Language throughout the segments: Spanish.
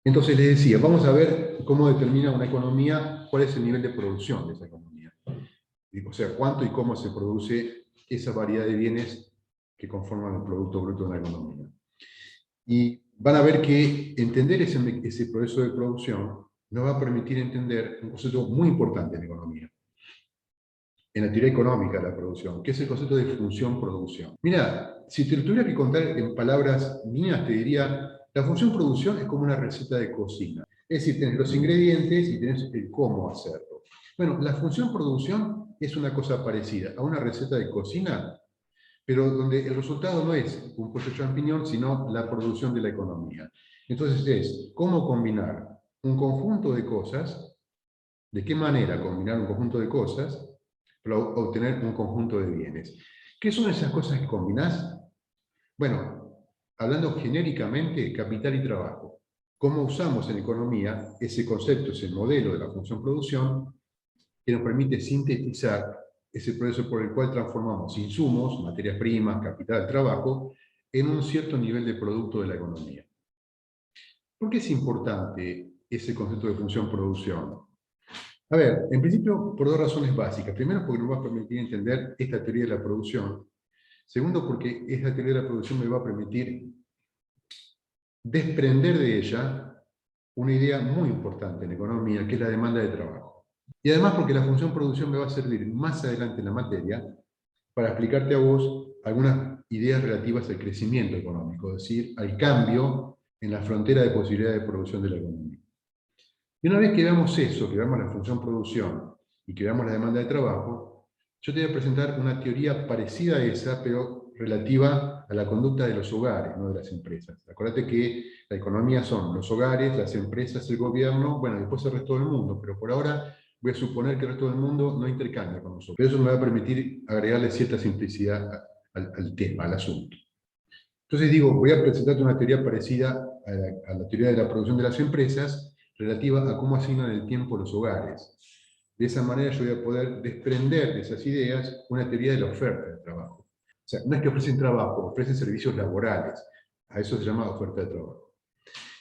Entonces les decía, vamos a ver cómo determina una economía, cuál es el nivel de producción de esa economía. O sea, cuánto y cómo se produce esa variedad de bienes que conforman el Producto Bruto de una economía. Y van a ver que entender ese proceso de producción nos va a permitir entender un concepto muy importante en economía, en la teoría económica de la producción, que es el concepto de función-producción. Mira, si te lo tuviera que contar en palabras mías, te diría, la función-producción es como una receta de cocina. Es decir, tenés los ingredientes y tenés el cómo hacerlo. Bueno, la función-producción es una cosa parecida a una receta de cocina, pero donde el resultado no es un pollo champiñón, sino la producción de la economía. Entonces es cómo combinar un conjunto de cosas, de qué manera combinar un conjunto de cosas para obtener un conjunto de bienes. ¿Qué son esas cosas que combinás? Bueno, hablando genéricamente, capital y trabajo. ¿Cómo usamos en economía ese concepto, ese modelo de la función-producción que nos permite sintetizar ese proceso por el cual transformamos insumos, materias primas, capital, trabajo, en un cierto nivel de producto de la economía? ¿Por qué es importante ese concepto de función-producción? A ver, en principio, por dos razones básicas. Primero, porque nos va a permitir entender esta teoría de la producción. Segundo, porque esta teoría de la producción me va a permitir desprender de ella una idea muy importante en economía, que es la demanda de trabajo. Y además porque la función producción me va a servir más adelante en la materia para explicarte a vos algunas ideas relativas al crecimiento económico, es decir, al cambio en la frontera de posibilidades de producción de la economía. Y una vez que veamos eso, que veamos la función producción y que veamos la demanda de trabajo, yo te voy a presentar una teoría parecida a esa, pero relativa a la conducta de los hogares, no de las empresas. Acuérdate que la economía son los hogares, las empresas, el gobierno, bueno, después el resto del mundo, pero por ahora voy a suponer que el resto del mundo no intercambia con nosotros. Pero eso me va a permitir agregarle cierta simplicidad al tema, al asunto. Entonces digo, voy a presentarte una teoría parecida a la teoría de la producción de las empresas, relativa a cómo asignan el tiempo los hogares. De esa manera yo voy a poder desprender de esas ideas una teoría de la oferta de trabajo. O sea, no es que ofrecen trabajo, ofrecen servicios laborales. A eso se llama oferta de trabajo.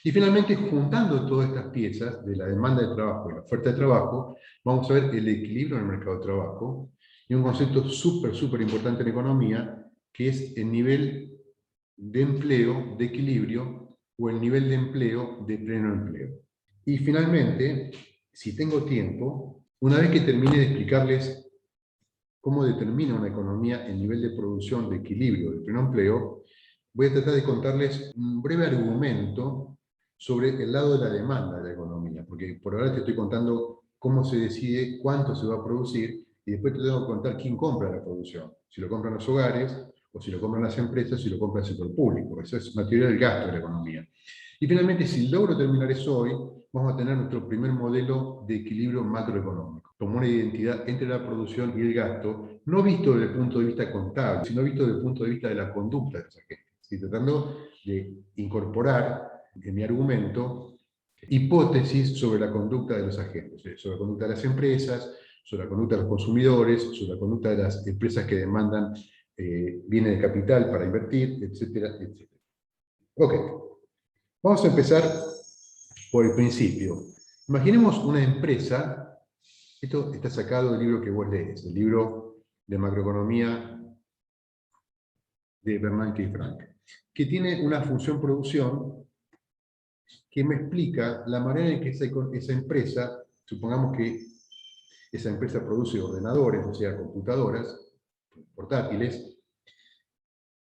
Y finalmente, juntando todas estas piezas de la demanda de trabajo y la oferta de trabajo, vamos a ver el equilibrio en el mercado de trabajo y un concepto súper importante en economía, que es el nivel de empleo, de equilibrio, o el nivel de empleo de pleno empleo. Y finalmente, si tengo tiempo, una vez que termine de explicarles cómo determina una economía el nivel de producción, de equilibrio, de pleno empleo, voy a tratar de contarles un breve argumento sobre el lado de la demanda de la economía, porque por ahora te estoy contando cómo se decide cuánto se va a producir, y después te tengo que contar quién compra la producción, si lo compran los hogares, o si lo compran las empresas, si lo compra el sector público. Esa es una teoría del gasto de la economía. Y finalmente, si logro terminar eso hoy, vamos a tener nuestro primer modelo de equilibrio macroeconómico, como una identidad entre la producción y el gasto, no visto desde el punto de vista contable, sino visto desde el punto de vista de la conducta de los agentes. ¿Sí? Tratando de incorporar en mi argumento hipótesis sobre la conducta de los agentes, sobre la conducta de las empresas, sobre la conducta de los consumidores, sobre la conducta de las empresas que demandan bienes de capital para invertir, etcétera, etcétera. Ok, vamos a empezar por el principio. Imaginemos una empresa, esto está sacado del libro que vos lees, el libro de macroeconomía de Bernanke y Frank, que tiene una función producción que me explica la manera en que esa empresa, supongamos que esa empresa produce ordenadores, o sea, computadoras portátiles,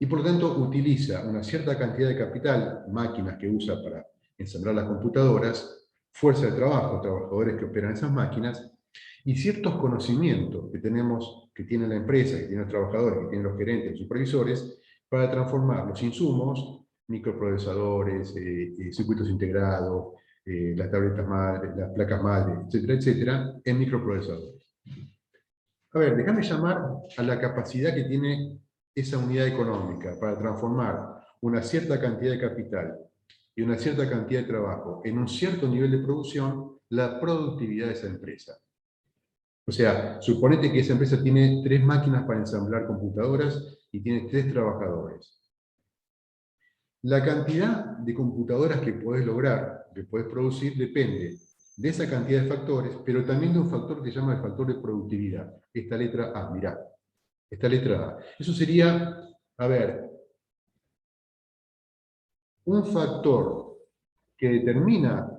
y por lo tanto utiliza una cierta cantidad de capital, máquinas que usa para ensamblar las computadoras, fuerza de trabajo, trabajadores que operan esas máquinas, y ciertos conocimientos que tenemos, que tiene la empresa, que tienen los trabajadores, que tienen los gerentes, los supervisores, para transformar los insumos, microprocesadores, circuitos integrados, las tabletas madre, las placas madre, etcétera, etcétera, en microprocesadores. A ver, déjame llamar a la capacidad que tiene esa unidad económica para transformar una cierta cantidad de capital y una cierta cantidad de trabajo en un cierto nivel de producción, la productividad de esa empresa. O sea, suponete que esa empresa tiene 3 máquinas para ensamblar computadoras y tiene 3 trabajadores. La cantidad de computadoras que podés lograr, que podés producir, depende de esa cantidad de factores, pero también de un factor que se llama el factor de productividad. Esta letra A, mirá. Esta letra A. Eso sería, a ver, un factor que determina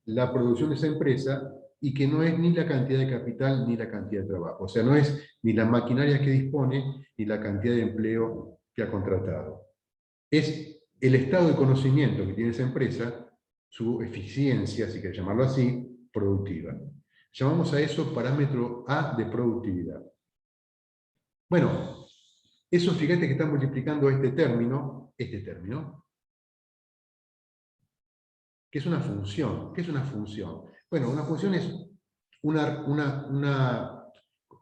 la producción de esa empresa y que no es ni la cantidad de capital ni la cantidad de trabajo. O sea, no es ni la maquinaria que dispone ni la cantidad de empleo que ha contratado. Es el estado de conocimiento que tiene esa empresa, su eficiencia, si quieres llamarlo así, productiva. Llamamos a eso parámetro A de productividad. Bueno, eso fíjate que está multiplicando este término, que es una función. ¿Qué es una función? Bueno, una función es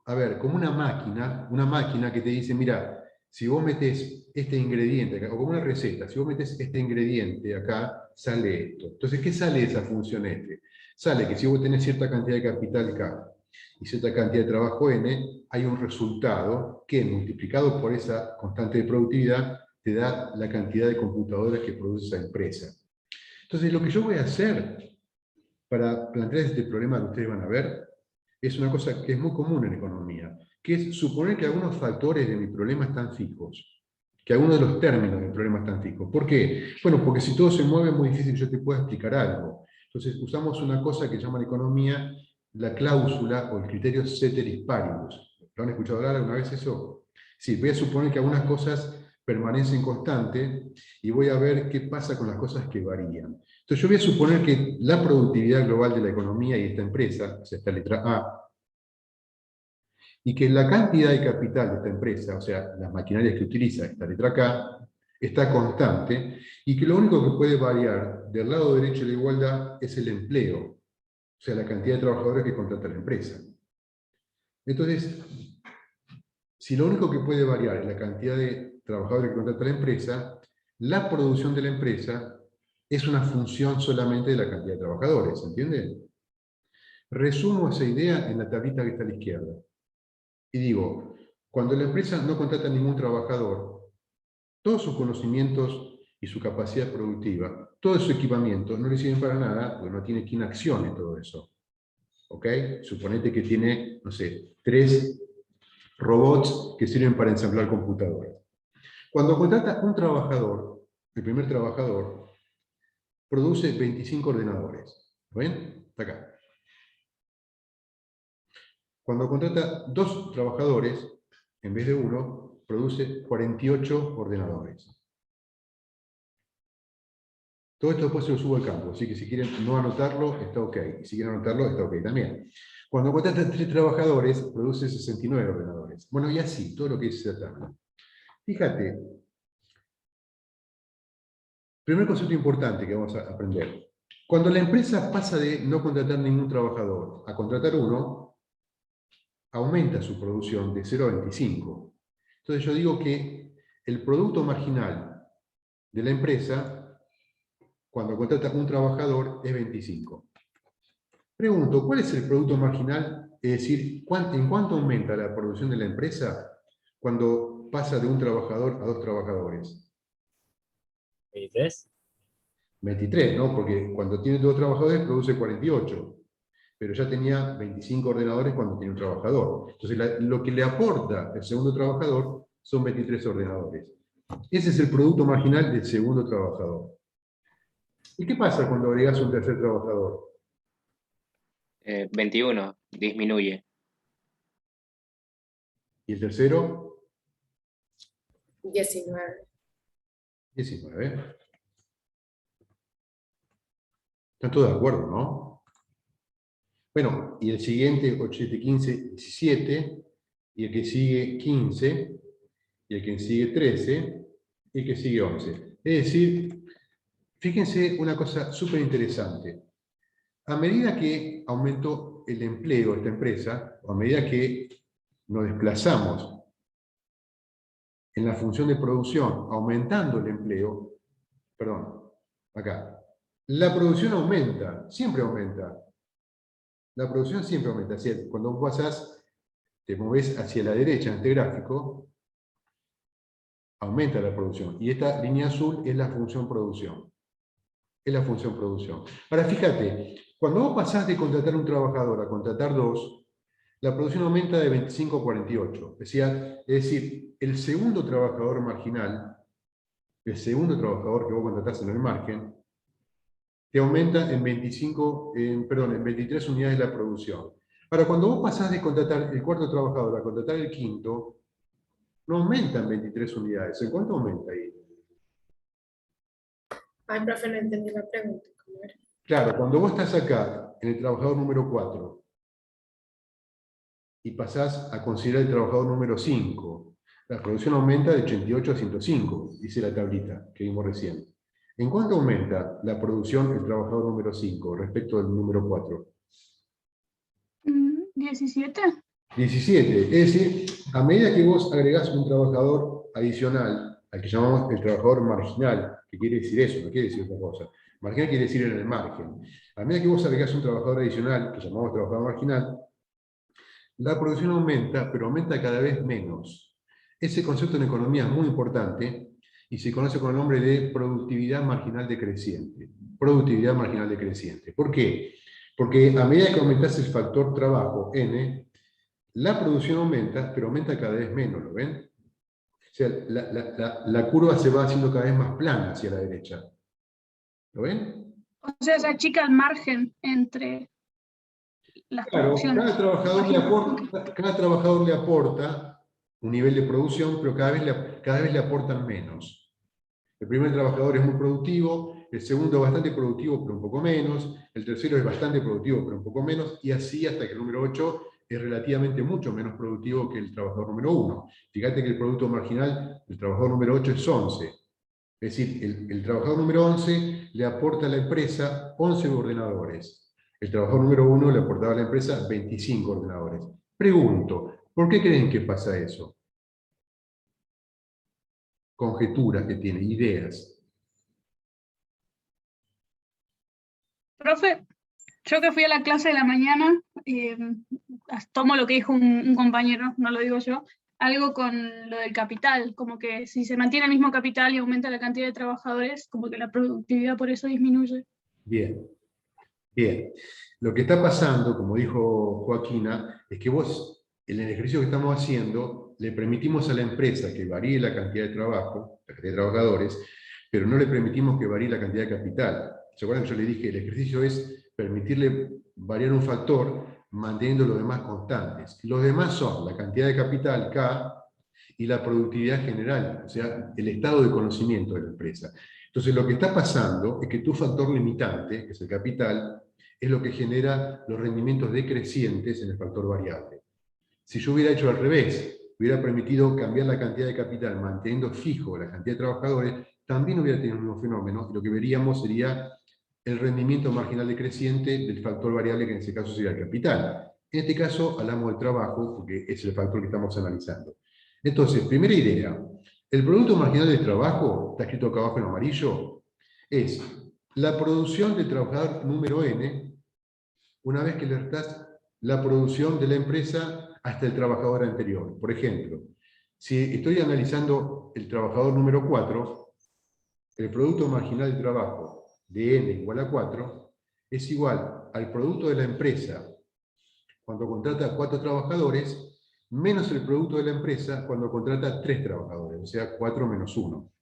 a ver, como una máquina que te dice, mira, si vos metés este ingrediente acá, o como una receta, si vos metés este ingrediente acá, sale esto. Entonces, ¿qué sale de esa función este? Sale que si vos tenés cierta cantidad de capital K y cierta cantidad de trabajo N, hay un resultado que, multiplicado por esa constante de productividad, te da la cantidad de computadoras que produce esa empresa. Entonces, lo que yo voy a hacer para plantear este problema que ustedes van a ver, es una cosa que es muy común en economía, que es suponer que algunos factores de mi problema están fijos, que algunos de los términos del problema están fijos. ¿Por qué? Bueno, porque si todo se mueve es muy difícil que yo te pueda explicar algo. Entonces usamos una cosa que se llama en economía la cláusula o el criterio ceteris paribus. ¿Lo han escuchado hablar alguna vez eso? Sí, voy a suponer que algunas cosas permanecen constantes y voy a ver qué pasa con las cosas que varían. Entonces yo voy a suponer que la productividad global de la economía y esta empresa, o sea, esta letra A, y que la cantidad de capital de esta empresa, o sea, las maquinarias que utiliza esta letra K, está constante, y que lo único que puede variar del lado derecho de la igualdad es el empleo, o sea, la cantidad de trabajadores que contrata la empresa. Entonces, si lo único que puede variar es la cantidad de trabajadores que contrata la empresa, la producción de la empresa es una función solamente de la cantidad de trabajadores, ¿entiende? Resumo esa idea en la tablita que está a la izquierda. Y digo, cuando la empresa no contrata a ningún trabajador, todos sus conocimientos y su capacidad productiva, todo su equipamiento no le sirven para nada, porque no tiene quien accione todo eso. ¿Ok? Suponete que tiene, no sé, 3 robots que sirven para ensamblar computadoras. Cuando contrata un trabajador, el primer trabajador, produce 25 ordenadores. ¿Ven? Está acá. Cuando contrata 2 trabajadores, en vez de 1, produce 48 ordenadores. Todo esto después se lo subo al campo, así que si quieren no anotarlo, está ok. Y si quieren anotarlo, está ok también. Cuando contrata 3 trabajadores, produce 69 ordenadores. Bueno, y así, todo lo que dice esa tabla. Fíjate, primer concepto importante que vamos a aprender. Cuando la empresa pasa de no contratar ningún trabajador a contratar uno, aumenta su producción de 0 a 25. Entonces yo digo que el producto marginal de la empresa, cuando contrata un trabajador, es 25. Pregunto, ¿cuál es el producto marginal? Es decir, ¿en cuánto aumenta la producción de la empresa cuando pasa de un trabajador a 2 trabajadores? 23. 23, ¿no? Porque cuando tiene 2 trabajadores produce 48, pero ya tenía 25 ordenadores cuando tiene un trabajador. Entonces, lo que le aporta el segundo trabajador son 23 ordenadores. Ese es el producto marginal del segundo trabajador. ¿Y qué pasa cuando agregas un tercer trabajador? 21, disminuye. ¿Y el tercero? 19. 19. ¿Están todos de acuerdo, no? Bueno, y el siguiente, 8, 7, 15, 17, y el que sigue 15, y el que sigue 13, y el que sigue 11. Es decir, fíjense una cosa súper interesante. A medida que aumentó el empleo de esta empresa, o a medida que nos desplazamos en la función de producción, aumentando el empleo, perdón, acá, la producción aumenta, siempre aumenta. La producción siempre aumenta. Así, cuando vos pasás, te movés hacia la derecha en este gráfico, aumenta la producción. Y esta línea azul es la función producción. Es la función producción. Ahora, fíjate, cuando vos pasás de contratar un trabajador a contratar dos, la producción aumenta de 25 a 48. Es decir, el segundo trabajador marginal, el segundo trabajador que vos contratás en el margen, te aumenta en 23 unidades la producción. Ahora, cuando vos pasás de contratar el cuarto trabajador a contratar el quinto, no aumenta en 23 unidades. ¿En cuánto aumenta ahí? Ay, profe, no entendí la pregunta. ¿Cómo era? Claro, cuando vos estás acá, en el trabajador número 4, y pasás a considerar el trabajador número 5, la producción aumenta de 88 a 105, dice la tablita que vimos recién. ¿En cuánto aumenta la producción del trabajador número 5 respecto del número 4? 17. 17. Es decir, a medida que vos agregás un trabajador adicional, al que llamamos el trabajador marginal, que quiere decir eso, no quiere decir otra cosa. Marginal quiere decir en el margen. A medida que vos agregás un trabajador adicional, que llamamos trabajador marginal, la producción aumenta, pero aumenta cada vez menos. Ese concepto en economía es muy importante y se conoce con el nombre de productividad marginal decreciente. Productividad marginal decreciente. ¿Por qué? Porque a medida que aumentás el factor trabajo, N, la producción aumenta, pero aumenta cada vez menos, ¿lo ven? O sea, la curva se va haciendo cada vez más plana hacia la derecha. ¿Lo ven? O sea, se achica el margen entre las Claro, producciones. cada trabajador le aporta un nivel de producción, pero cada vez le aportan menos. El primer trabajador es muy productivo, el segundo es bastante productivo, pero un poco menos, el tercero es bastante productivo, pero un poco menos, y así hasta que el número 8 es relativamente mucho menos productivo que el trabajador número 1. Fíjate que el producto marginal del trabajador número 8 es 11. Es decir, el trabajador número 11 le aporta a la empresa 11 ordenadores. El trabajador número 1 le aportaba a la empresa 25 ordenadores. Pregunto, ¿por qué creen que pasa eso? Conjeturas que tiene, ideas. Profe, yo que fui a la clase de la mañana, tomo lo que dijo un compañero, no lo digo yo, algo con lo del capital, como que si se mantiene el mismo capital y aumenta la cantidad de trabajadores, como que la productividad por eso disminuye. Bien, bien. Lo que está pasando, como dijo Joaquina, es que vos, en el ejercicio que estamos haciendo, le permitimos a la empresa que varíe la cantidad de trabajo, la cantidad de trabajadores, pero no le permitimos que varíe la cantidad de capital. ¿Se acuerdan que yo le dije? El ejercicio es permitirle variar un factor manteniendo los demás constantes. Los demás son la cantidad de capital, K, y la productividad general, o sea, el estado de conocimiento de la empresa. Entonces, lo que está pasando es que tu factor limitante, que es el capital, es lo que genera los rendimientos decrecientes en el factor variable. Si yo hubiera hecho al revés, hubiera permitido cambiar la cantidad de capital manteniendo fijo la cantidad de trabajadores, también hubiera tenido el mismo fenómeno, y lo que veríamos sería el rendimiento marginal decreciente del factor variable, que en ese caso sería el capital. En este caso hablamos del trabajo, porque es el factor que estamos analizando. Entonces, primera idea, el producto marginal del trabajo, está escrito acá abajo en amarillo, es la producción del trabajador número N, una vez que le restás la producción de la empresa hasta el trabajador anterior. Por ejemplo, si estoy analizando el trabajador número 4, el producto marginal de trabajo de N igual a 4 es igual al producto de la empresa cuando contrata 4 trabajadores, menos el producto de la empresa cuando contrata 3 trabajadores, o sea, 4 menos 1.